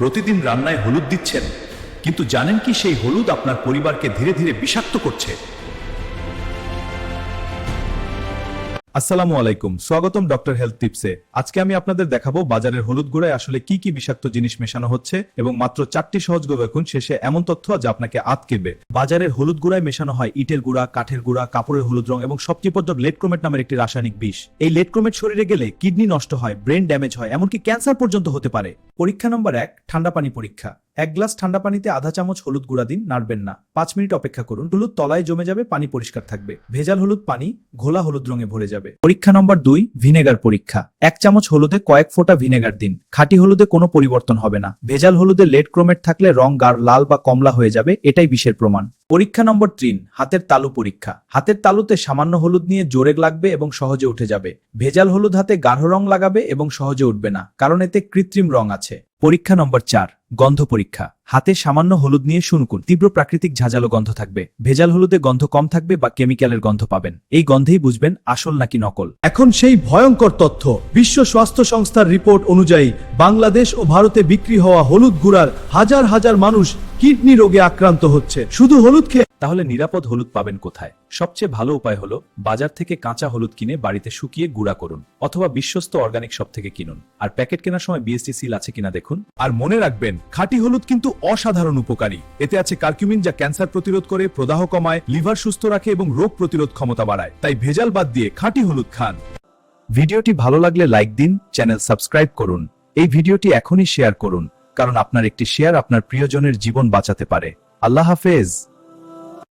প্রতিদিন রান্নায় হলুদ দিচ্ছেন, কিন্তু জানেন কি সেই হলুদ আপনার পরিবারকে ধীরে ধীরে বিষাক্ত করছে? আসসালামু আলাইকুম, স্বাগতম ডক্টর হেলথ টিপসে। আজকে আমি আপনাদের দেখাবো বাজারের হলুদ গুঁড়ায় আসলে কি কি বিষাক্ত জিনিস মেশানো হচ্ছে এবং মাত্র 4টি সহজ দেখুন শেষে এমন তথ্য যা আপনাকে আটকেবে। বাজারের হলুদ গুঁড়ায় মেশানো হয় ইটের গুঁড়া, কাঠের গুঁড়া, কাপড়ের হলুদ রং এবং সবচেয়ে পর্যন্ত লেড ক্রোমেট নামের একটি রাসায়নিক বিষ। এই লেড ক্রোমেট শরীরে গেলে কিডনি নষ্ট হয়, ব্রেন ড্যামেজ হয়, এমনকি ক্যান্সার পর্যন্ত হতে পারে। পরীক্ষা নম্বর 1, ঠান্ডা পানি পরীক্ষা। 1 গ্লাস ঠান্ডা পানিতে আধা চামচ হলুদ গুঁড়া দিন, নাড়বেন না। 5 মিনিট অপেক্ষা করুন। হলুদ তলায় জমে যাবে, পানি পরিষ্কার থাকবে। ভেজাল হলুদ পানি ঘোলা হলুদ রঙে ভরে যাবে। পরীক্ষা নম্বর 2, ভিনেগার পরীক্ষা। 1 চামচ হলুদে কয়েক ফোঁটা ভিনেগার দিন। খাঁটি হলুদে কোনো পরিবর্তন হবে না। ভেজাল হলুদে লেড ক্রোমেট থাকলে রং গাঢ় লাল বা কমলা হয়ে যাবে, এটাই বিষের প্রমাণ। পরীক্ষা নম্বর 3, হাতের তালু পরীক্ষা। হাতের তালুতে সামান্য হলুদ নিয়ে জোরে লাগবে এবং সহজে উঠে যাবে। ভেজাল হলুদ হাতে গাঢ় রং লাগাবে এবং সহজে উঠবে না, কারণ এতে কৃত্রিম রং আছে। পরীক্ষা নম্বর 4, গন্ধ পরীক্ষা। হাতে সামান্য হলুদ নিয়ে শুনুন, তীব্র প্রাকৃতিক ঝাঁঝালো গন্ধ থাকবে। ভেজাল হলুদে গন্ধ কম থাকবে বা কেমিক্যালের গন্ধ পাবেন। এই গন্ধেই বুঝবেন আসল নাকি নকল। এখন সেই ভয়ঙ্কর তথ্য। বিশ্ব স্বাস্থ্য সংস্থার রিপোর্ট অনুযায়ী বাংলাদেশ ও ভারতে বিক্রি হওয়া হলুদ গুঁড়ার হাজার হাজার মানুষ কিডনি রোগে আক্রান্ত হচ্ছে শুধু হলুদ খেয়ে। তাহলে নিরাপদ হলুদ পাবেন কোথায়? সবচেয়ে ভালো উপায় হলো বাজার থেকে কাঁচা হলুদ কিনে বাড়িতে শুকিয়ে গুঁড়া করুন, অথবা বিশ্বস্ত অর্গানিক শপ থেকে কিনুন। আর প্যাকেট কেনার সময় বিএসটি সিল আছে কিনা দেখুন। আর মনে রাখবেন, খাঁটি হলুদ কিন্তু অসাধারণ উপকারী। এতে আছে কার্কিউমিন, যা ক্যান্সার প্রতিরোধ করে, প্রদাহ কমায়, লিভার সুস্থ রাখে এবং রোগ প্রতিরোধ ক্ষমতা বাড়ায়। তাই ভেজাল বাদ দিয়ে খাঁটি হলুদ খান। ভিডিওটি ভালো লাগলে লাইক দিন, চ্যানেল সাবস্ক্রাইব করুন। এই ভিডিওটি এখনই শেয়ার করুন, কারণ আপনার একটি শেয়ার আপনার প্রিয়জনের জীবন বাঁচাতে পারে। আল্লাহ হাফেজ।